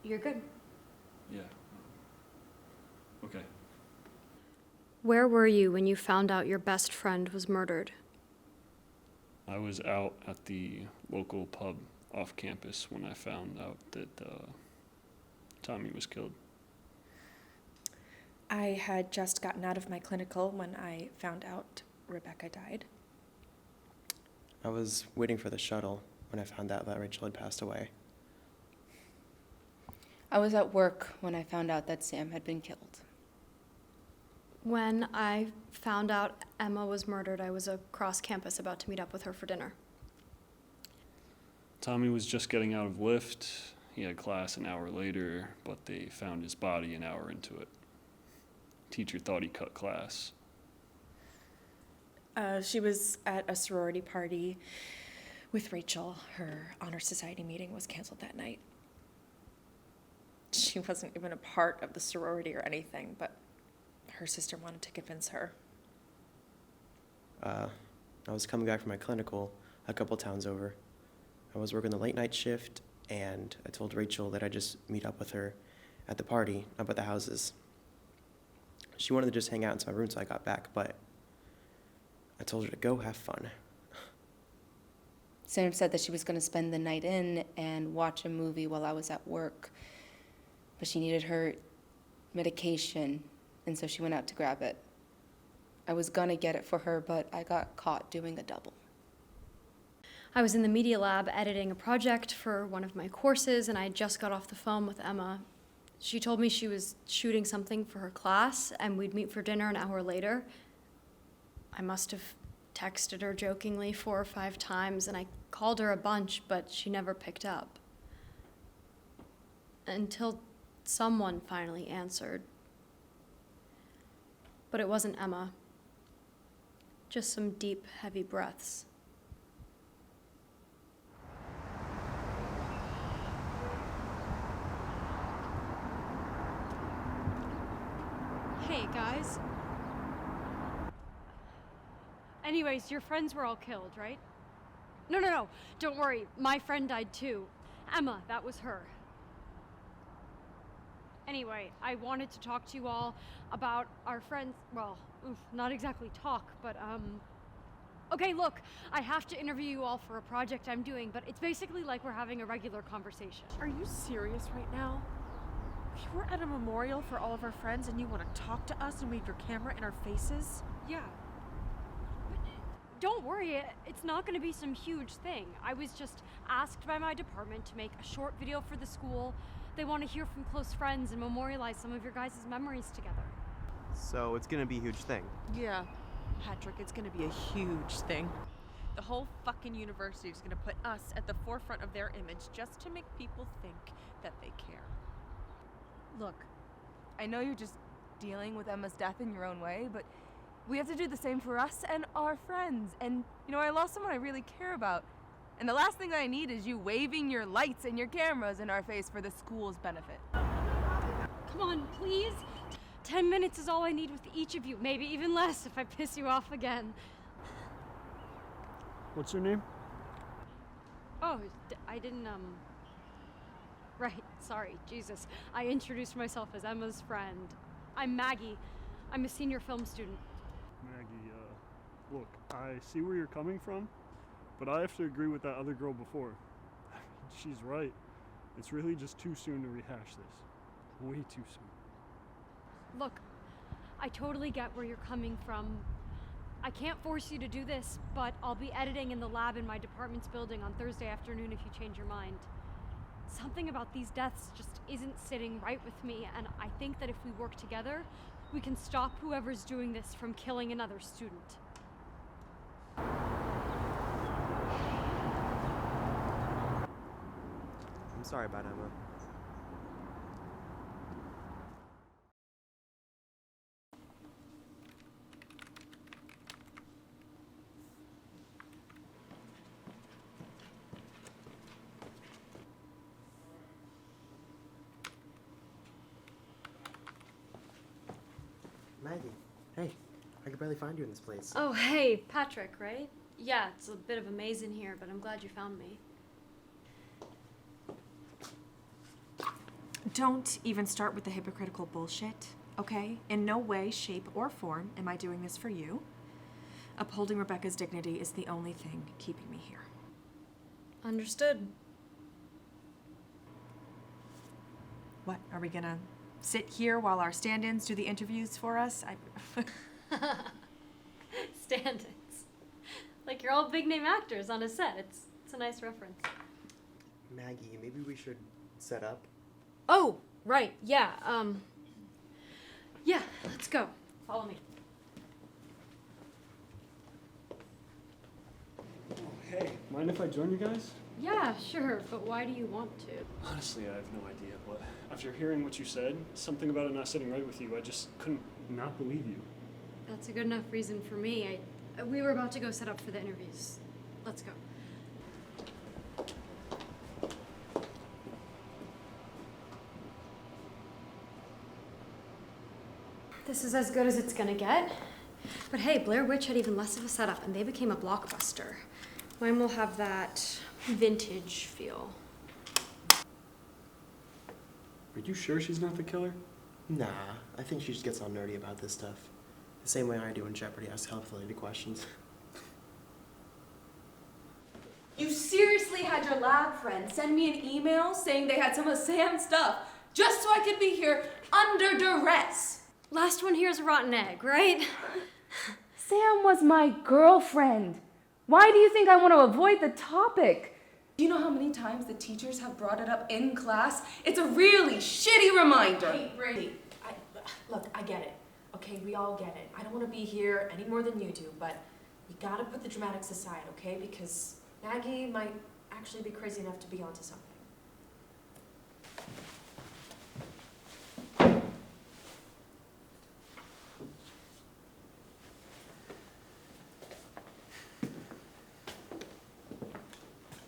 You're good. Yeah. Okay. Where were you when you found out your best friend was murdered? I was out at the local pub off campus when I found out that Tommy was killed. I had just gotten out of my clinical when I found out Rebecca died. I was waiting for the shuttle when I found out that Rachel had passed away. I was at work when I found out that Sam had been killed. When I found out Emma was murdered, I was across campus about to meet up with her for dinner. Tommy was just getting out of lift. He had class an hour later, but they found his body an hour into it. Teacher thought he cut class. She was at a sorority party with Rachel. Her honor society meeting was canceled that night. She wasn't even a part of the sorority or anything, but her sister wanted to convince her. I was coming back from my clinical a couple towns over. I was working the late night shift, and I told Rachel that I'd just meet up with her at the party up at the houses. She wanted to just hang out into my room until I got back, but I told her to go have fun. Sam said that she was going to spend the night in and watch a movie while I was at work, but she needed her medication, and so she went out to grab it. I was going to get it for her, but I got caught doing a double. I was in the media lab editing a project for one of my courses, and I just got off the phone with Emma. She told me she was shooting something for her class, and we'd meet for dinner an hour later. I must have texted her jokingly 4 or 5 times, and I called her a bunch, but she never picked up. Until someone finally answered. But it wasn't Emma. Just some deep, heavy breaths. Hey, guys. Anyways, your friends were all killed, right? No. Don't worry. My friend died too. Emma, that was her. Anyway, I wanted to talk to you all about our friends. Well, not exactly talk, but, Okay, look, I have to interview you all for a project I'm doing, but it's basically like we're having a regular conversation. Are you serious right now? You were at a memorial for all of our friends and you want to talk to us and wave your camera in our faces? Yeah. But don't worry, it's not going to be some huge thing. I was just asked by my department to make a short video for the school. They want to hear from close friends and memorialize some of your guys' memories together. So it's gonna be a huge thing. Yeah, Patrick, it's gonna be a huge thing. The whole fucking university is gonna put us at the forefront of their image just to make people think that they care. Look, I know you're just dealing with Emma's death in your own way, but we have to do the same for us and our friends. And, I lost someone I really care about. And the last thing I need is you waving your lights and your cameras in our face for the school's benefit. Come on, please. 10 minutes is all I need with each of you. Maybe even less if I piss you off again. What's your name? Oh, I didn't, Right, sorry, Jesus. I introduced myself as Emma's friend. I'm Maggie. I'm a senior film student. Maggie, look, I see where you're coming from, but I have to agree with that other girl before. She's right. It's really just too soon to rehash this. Way too soon. Look, I totally get where you're coming from. I can't force you to do this, but I'll be editing in the lab in my department's building on Thursday afternoon if you change your mind. Something about these deaths just isn't sitting right with me, and I think that if we work together, we can stop whoever's doing this from killing another student. I'm sorry about Emma. Maggie, hey, I could barely find you in this place. Oh, hey, Patrick, right? Yeah, it's a bit of a maze in here, but I'm glad you found me. Don't even start with the hypocritical bullshit, okay? In no way, shape, or form am I doing this for you. Upholding Rebecca's dignity is the only thing keeping me here. Understood. What, are we gonna sit here while our stand-ins do the interviews for us? Stand-ins. Like you're all big name actors on a set. It's a nice reference. Maggie, maybe we should set up. Oh, right. Yeah. Yeah, let's go. Follow me. Hey, mind if I join you guys? Yeah, sure, but why do you want to? Honestly, I have no idea. But after hearing what you said, something about it not sitting right with you, I just couldn't not believe you. That's a good enough reason for me. We were about to go set up for the interviews. Let's go. This is as good as it's gonna get. But hey, Blair Witch had even less of a setup, and they became a blockbuster. Mine will have that vintage feel. Are you sure she's not the killer? Nah, I think she just gets all nerdy about this stuff. The same way I do when Jeopardy asks health-related questions. You seriously had your lab friend send me an email saying they had some of Sam's stuff just so I could be here under duress. Last one here's a rotten egg, right? Sam was my girlfriend. Why do you think I want to avoid the topic? Do you know how many times the teachers have brought it up in class? It's a really shitty reminder. Hey, Brady, look, I get it. Okay, we all get it. I don't want to be here any more than you do, but we gotta put the dramatics aside, okay? Because Maggie might actually be crazy enough to be onto something.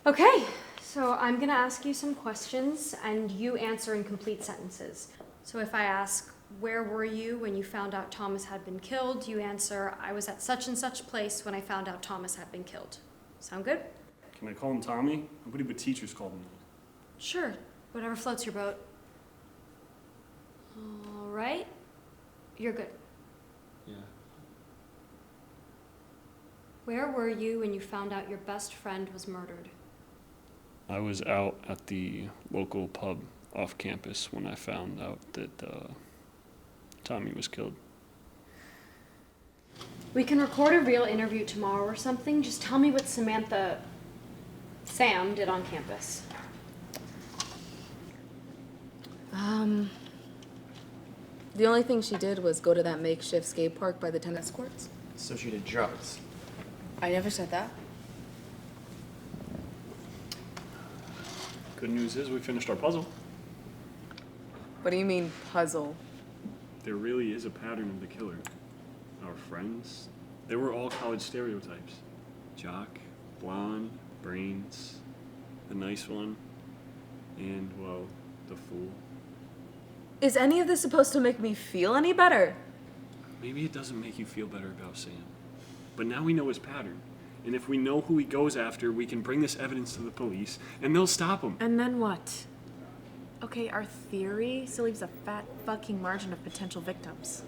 Okay, so I'm gonna ask you some questions and you answer in complete sentences. So if I ask, where were you when you found out Thomas had been killed? You answer, I was at such and such place when I found out Thomas had been killed. Sound good? Can I call him Tommy? Nobody but teachers call him that. Sure, whatever floats your boat. All right, you're good. Yeah. Where were you when you found out your best friend was murdered? I was out at the local pub off campus when I found out that Tommy was killed. We can record a real interview tomorrow or something. Just tell me what Sam did on campus. The only thing she did was go to that makeshift skate park by the tennis courts. So she did drugs. I never said that. Good news is we finished our puzzle. What do you mean, puzzle? There really is a pattern of the killer. Our friends, they were all college stereotypes. Jock, blonde, brains, the nice one, and, well, the fool. Is any of this supposed to make me feel any better? Maybe it doesn't make you feel better about Sam. But now we know his pattern. And if we know who he goes after, we can bring this evidence to the police, and they'll stop him. And then what? Okay, our theory still leaves a fat fucking margin of potential victims.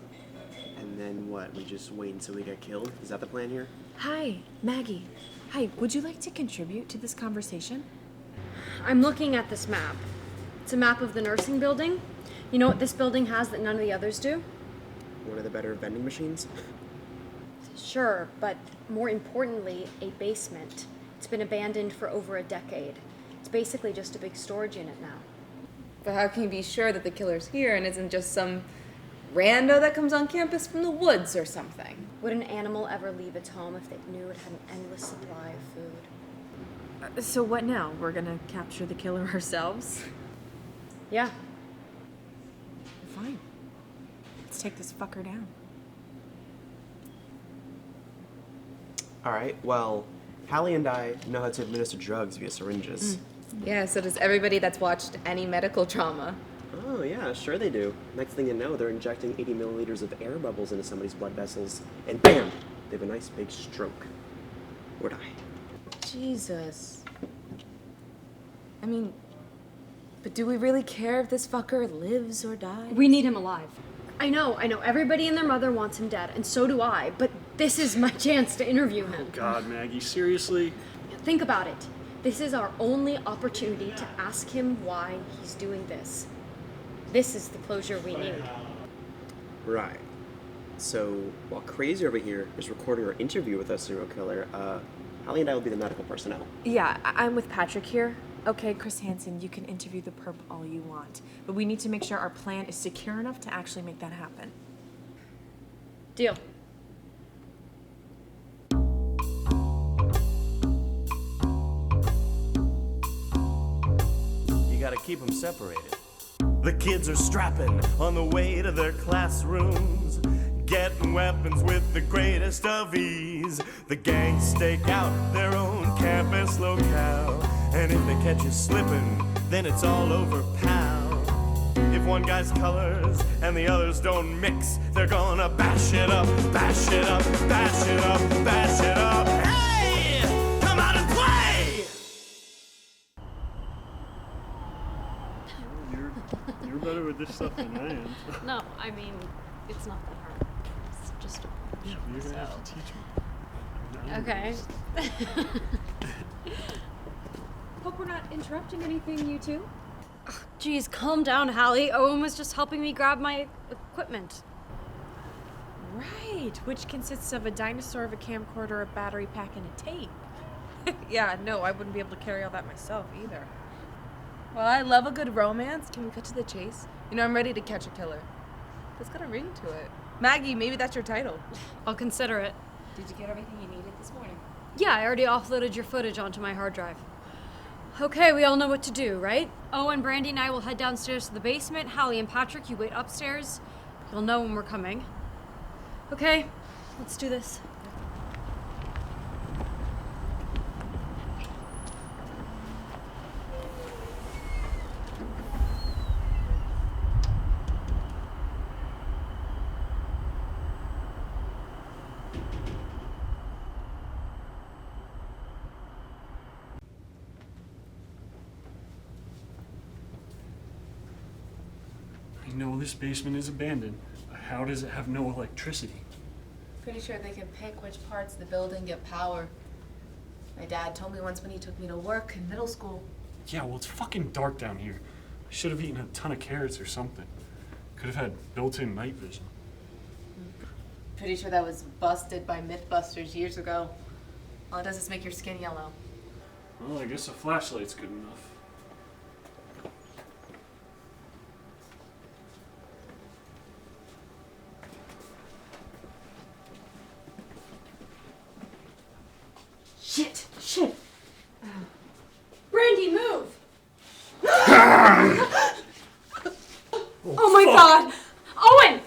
And then what? We just wait until we get killed? Is that the plan here? Hi, Maggie. Hi, would you like to contribute to this conversation? I'm looking at this map. It's a map of the nursing building. You know what this building has that none of the others do? One of the better vending machines? Sure, but more importantly, a basement. It's been abandoned for over a decade. It's basically just a big storage unit now. But how can you be sure that the killer's here and isn't just some rando that comes on campus from the woods or something? Would an animal ever leave its home if they knew it had an endless supply of food? So what now? We're gonna capture the killer ourselves? Yeah. Fine. Let's take this fucker down. All right, well, Hallie and I know how to administer drugs via syringes. Yeah, so does everybody that's watched any medical trauma. Oh, yeah, sure they do. Next thing you know, they're injecting 80 milliliters of air bubbles into somebody's blood vessels, and bam, they have a nice big stroke. Or die. Jesus. I mean, But do we really care if this fucker lives or dies? We need him alive. I know. Everybody and their mother wants him dead, and so do I, but this is my chance to interview him. God, Maggie, seriously? Think about it. This is our only opportunity to ask him why he's doing this. This is the closure we need. Right. So, while Crazy over here is recording our interview with a serial killer, Hallie and I will be the medical personnel. Yeah, I'm with Patrick here. Okay, Chris Hansen, you can interview the perp all you want, but we need to make sure our plan is secure enough to actually make that happen. Deal. You gotta keep them separated. The kids are strapping on the way to their classrooms, getting weapons with the greatest of ease. The gangs stake out their own campus locale, and if they catch you slipping, then it's all over, pal. If one guy's colors and the others don't mix, they're gonna bash it up, bash it up, bash it up, bash it up. Hey! Come out and play! You're better with this stuff than I am. No, I mean, it's not that hard. It's just Yeah, you're gonna have to teach me. okay. Hope we're not interrupting anything, you two. Geez, calm down, Hallie. Owen was just helping me grab my equipment. Right, which consists of a dinosaur, of a camcorder, a battery pack, and a tape. Yeah, no, I wouldn't be able to carry all that myself either. Well, I love a good romance. Can we cut to the chase? You know, I'm ready to catch a killer. It's got a ring to it. Maggie, maybe that's your title. I'll consider it. Did you get everything you needed this morning? Yeah, I already offloaded your footage onto my hard drive. Okay, we all know what to do, right? Owen, Brandy, and I will head downstairs to the basement. Hallie and Patrick, you wait upstairs. You'll know when we're coming. Okay, let's do this. I know this basement is abandoned. How does it have no electricity? Pretty sure they can pick which parts of the building get power. My dad told me once when he took me to work in middle school. Yeah, well, it's fucking dark down here. I should have eaten a ton of carrots or something. Could have had built-in night vision. Pretty sure that was busted by Mythbusters years ago. All it does is make your skin yellow. Well, I guess a flashlight's good enough. Shit. Brandy, move! Oh my god! Owen!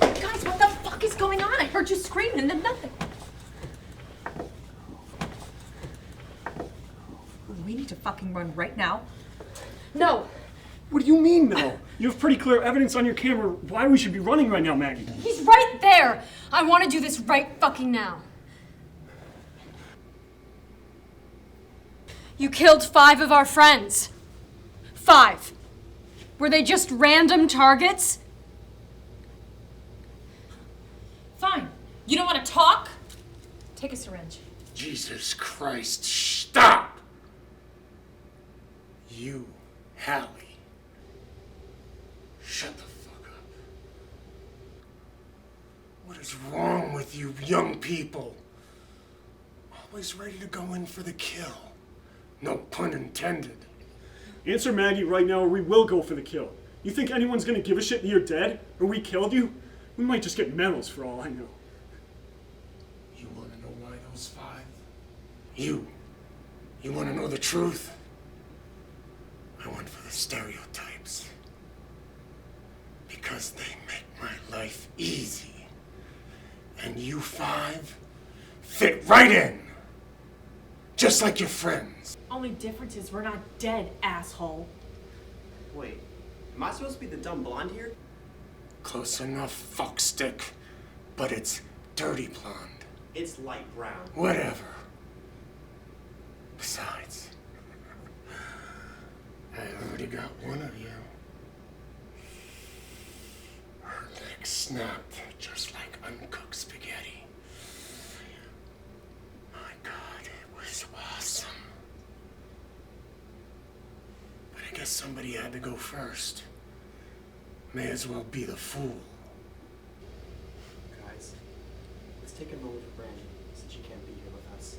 Guys, what the fuck is going on? I heard you screaming and then nothing. We need to fucking run right now. No, What do you mean, no? You have pretty clear evidence on your camera why we should be running right now, Maggie. he's right there! I want to do this right fucking now. You killed 5 of our friends. 5. Were they just random targets? Fine. You don't want to talk? Take a syringe. Jesus Christ, stop! You, Hallie. Shut the fuck up. What is wrong with you young people? Always ready to go in for the kill. No pun intended. Answer Maggie right now or we will go for the kill. You think anyone's gonna give a shit that you're dead? Or we killed you? We might just get medals for all I know. You wanna know why those 5? You wanna know the truth? I went for the stereotypes. Because they make my life easy. And you 5 fit right in. Just like your friends. Only difference is we're not dead, asshole. Wait, am I supposed to be the dumb blonde here? Close enough, fuckstick. But it's dirty blonde. It's light brown. Whatever. Besides, already got one of you. Her leg snapped just like uncooked spaghetti. My God, it was awesome. But I guess somebody had to go first. May as well be the fool. Guys, let's take a moment for Brandy, since she can't be here with us.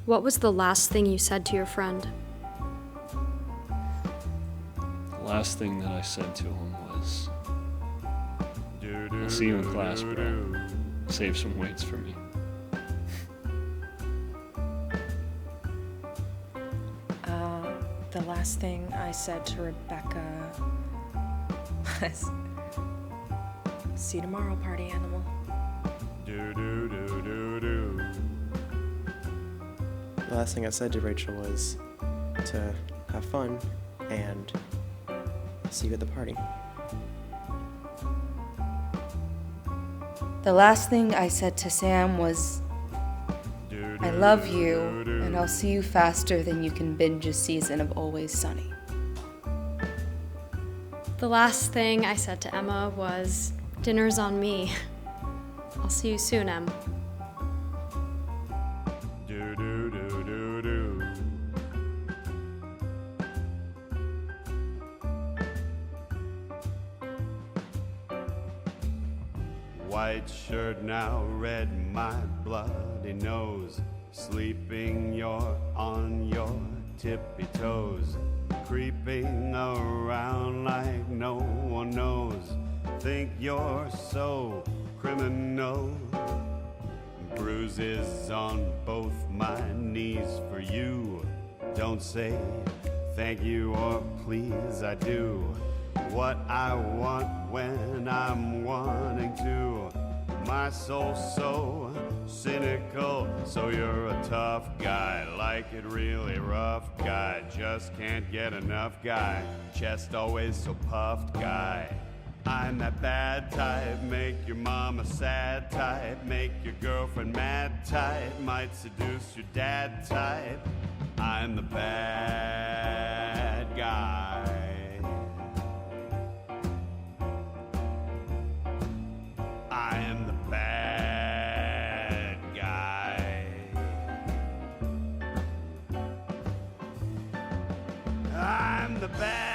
What was the last thing you said to your friend? The last thing that I said to him was, I'll see you in class, but I'll save some weights for me. The last thing I said to Rebecca was, see you tomorrow, party animal. The last thing I said to Rachel was to have fun and see you at the party. The last thing I said to Sam was, I love you, and I'll see you faster than you can binge a season of Always Sunny. The last thing I said to Emma was, dinner's on me. I'll see you soon, Em. White shirt now, red my bloody nose. Sleeping, you're on your tippy toes. Creeping around like no one knows. Think you're so criminal. Bruises on both my knees for you. Don't say thank you or please, I do what I want when I'm wanting to. My soul's so cynical, so you're a tough guy, like it really rough guy, just can't get enough guy, chest always so puffed guy. I'm that bad type, make your mama sad type, make your girlfriend mad type, might seduce your dad type. I'm the bad guy. I am the bad guy. I'm the bad